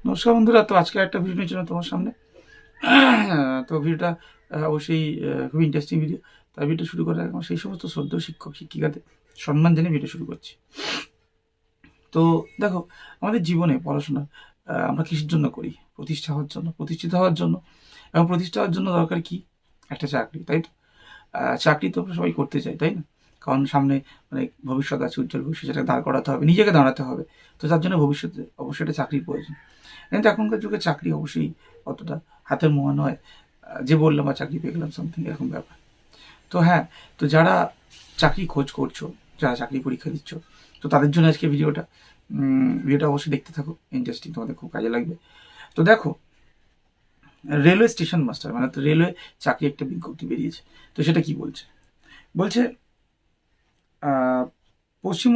নমস্কার বন্ধুরা, তো আজকে একটা ভিডিও নিয়ে তোমার সামনে। তো ভিডিওটা অবশ্যই খুবই ইন্টারেস্টিং ভিডিও। তাই ভিডিও শুরু করার আগে সেই সমস্ত শ্রদ্ধেয় শিক্ষক শিক্ষিকাদের সম্মান জানিয়ে ভিডিও শুরু করছি। তো দেখো, আমাদের জীবনে পড়াশোনা আমরা কিসের জন্য করি? প্রতিষ্ঠিত হওয়ার জন্য। এবং প্রতিষ্ঠা হওয়ার জন্য দরকার কি? একটা চাকরি, তাই তো? চাকরি তো আমরা সবাই করতে চাই, তাই না? কারণ সামনে মানে ভবিষ্যৎ আছে, উজ্জ্বল ভবিষ্যৎ, সেটাকে দাঁড় করাতে হবে, নিজেকে দাঁড়াতে হবে। তো তার জন্য ভবিষ্যতে অবশ্যই একটা চাকরির প্রয়োজন। কিন্তু এখনকার যুগে চাকরি অবশ্যই অতটা হাতের মোয়া নয়। যে বললাম বা চাকরি পেয়ে গেলাম সামথিং এরকম ব্যাপার। তো হ্যাঁ, তো যারা চাকরি খোঁজ করছো, যারা চাকরি পরীক্ষা দিচ্ছ, তো তাদের জন্য আজকে ভিডিওটা অবশ্যই দেখতে থাকো, ইন্টারেস্টিং, তোমাদের খুব কাজে লাগবে। তো দেখো, রেলওয়ে স্টেশন মাস্টার মানে তো রেলওয়ে চাকরি একটা বিজ্ঞপ্তি বেরিয়েছে। তো সেটা কি বলছে পশ্চিম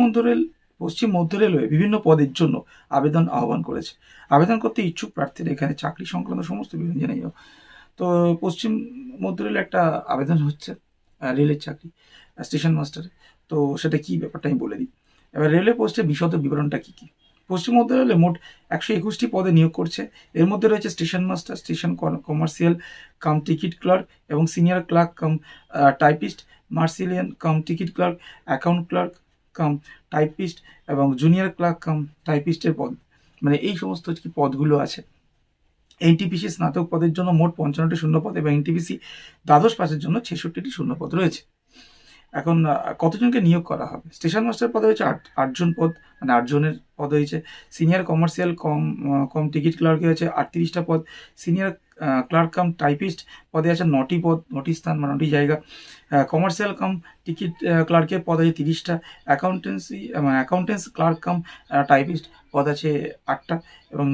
মধ্য রেলওয়ে বিভিন্ন পদের জন্য আবেদন আহ্বান করেছে। আবেদন করতে ইচ্ছুক প্রার্থীরা এখানে চাকরি সংক্রান্ত সমস্ত বিবরণ জেনে যাও। তো পশ্চিম মধ্য রেলে একটা আবেদন হচ্ছে রেলের চাকরি, স্টেশন মাস্টারে। তো সেটা কি ব্যাপারটা আমি বলে দিই। এবার রেলওয়ে পোস্টের বিশদ বিবরণটা কী কী? পশ্চিম মধ্য রেলে মোট 121টি পদে নিয়োগ করছে। এর মধ্যে রয়েছে station master, station commercial cum ticket clerk এবং সিনিয়র ক্লার্ক কাম টাইপিস্ট, মার্সিলিয়ান cum ticket clerk, account clerk cum typist এবং জুনিয়র ক্লার্ক কাম টাইপিস্টের পদ। মানে এই সমস্ত কি পদগুলো আছে। এনটিপিসি স্নাতক পদের জন্য মোট 55টি শূন্যপদ এবং এনটিপিসি দ্বাদশ পাসের জন্য 66টি শূন্যপদ রয়েছে। এখন কতজনকে নিয়োগ করা হবে? স্টেশন মাস্টার পদে হয়েছে 8জন পদ, মানে 8জনের পদ হয়েছে। সিনিয়র কমার্শিয়াল কম টিকিট ক্লার্কে হয়েছে 38টা পদ। সিনিয়র ক্লার্ক কাম টাইপিস্ট পদে আছে 9টি পদ, 9টি স্থান বা 9টি জায়গা। কমার্শিয়াল কাম টিকিট ক্লার্কের পদ আছে 30টা। অ্যাকাউন্টেন্স ক্লার্ক কাম টাইপিস্ট পদ আছে 8টা এবং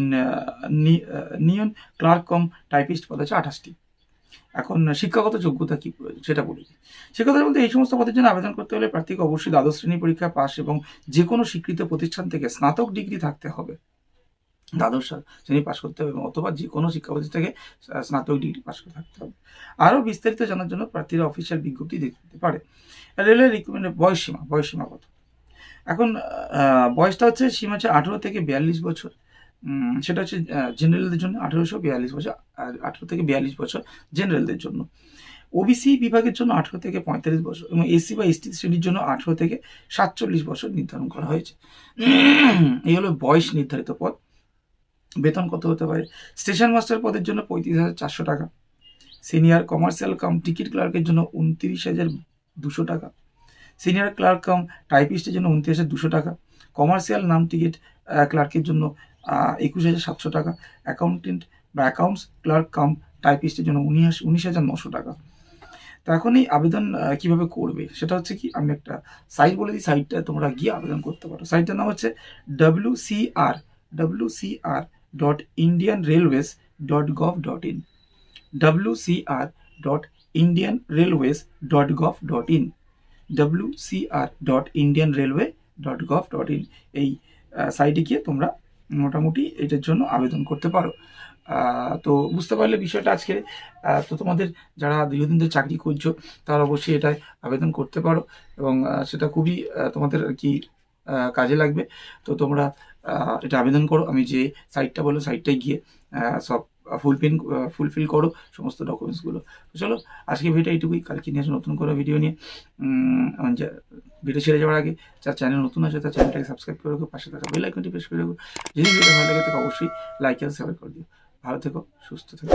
নিয়ন ক্লার্ক কাম টাইপিস্ট পদ আছে 28টি। এখন শিক্ষাগত যোগ্যতা কি প্রয়োজন সেটা বলি। শিক্ষকতা বলতে এই সমস্ত পদের জন্য আবেদন করতে হলে প্রার্থীকে অবশ্যই দ্বাদশ শ্রেণী পরীক্ষা পাস এবং যে কোনো স্বীকৃত প্রতিষ্ঠান থেকে স্নাতক ডিগ্রি থাকতে হবে। দ্বাদশ শ্রেণী পাস করতে হবে অথবা যে কোনো শিক্ষা প্রতিষ্ঠান থেকে স্নাতক ডিগ্রি পাস করে থাকতে হবে। আরও বিস্তারিত জানার জন্য প্রার্থীরা অফিসিয়াল বিজ্ঞপ্তি দেখতে পারে। রেলওয়ে রিক্রুটমেন্টের বয়সসীমা কত? এখন বয়সটা হচ্ছে সীমা হচ্ছে 18 থেকে 42 বছর। সেটা হচ্ছে জেনারেলদের জন্য 1842 বছর, 18 থেকে 42 বছর জেনারেলদের জন্য। ওবিসি বিভাগের জন্য 18 থেকে 45 বছর এবং এসসি বা এসটি শ্রেণীর জন্য 18 থেকে 47 বছর নির্ধারণ করা হয়েছে। এই হলো বয়স নির্ধারিত পদ। বেতন কত হতে পারে? স্টেশন মাস্টার পদের জন্য 35,400 টাকা। সিনিয়র কমার্শিয়াল কাম টিকিট ক্লার্কের জন্য 29,200 টাকা। সিনিয়র ক্লার্ক কাম টাইপিস্টের জন্য 29,200 টাকা। কমার্শিয়াল নাম টিকিট ক্লার্কের জন্য 21,700 টাকা। অ্যাকাউন্টেন্ট বা অ্যাকাউন্টস ক্লার্ক কাম টাইপিস্টের জন্য 19,900 টাকা। তো এখন এই আবেদন কীভাবে করবে সেটা হচ্ছে কি, আমি একটা সাইট বলে দিই, সাইটটা তোমরা গিয়ে আবেদন করতে পারো। সাইটটার নাম হচ্ছে wcr.indianrailways.gov.in wcr.indianrailways.gov.in wcr.indianrailway.gov.in এই সাইটে গিয়ে তোমরা মোটামুটি এটার জন্য আবেদন করতে পারো। তো বুঝতে পারলে বিষয়টা আজকে। তো তোমাদের যারা দীর্ঘদিন ধরে চাকরি করছো তারা অবশ্যই এটায় আবেদন করতে পারো এবং সেটা খুবই তোমাদের আর কি কাজে লাগবে। তো তোমরা এটা আবেদন করো। আমি যে সাইটটা বললো সাইটটায় গিয়ে সব ফুলফিল করো সমস্ত ডকুমেন্টসগুলো। তো চলো, আজকে ভিডিওটা এইটুকুই। কালকে নিয়ে আসো নতুন করে ভিডিও নিয়ে। ভিডিও ছেড়ে যাওয়ার আগে যার চ্যানেল নতুন আছে তার চ্যানেলটাকে সাবস্ক্রাইব করে রাখো, পাশে থাকা বেল আইকনটি প্রেস করে রাখো। যদি ভিডিও ভালো লাগে তাকে অবশ্যই লাইক আর শেয়ার করে দিও। ভালো থেকো, সুস্থ থেকো।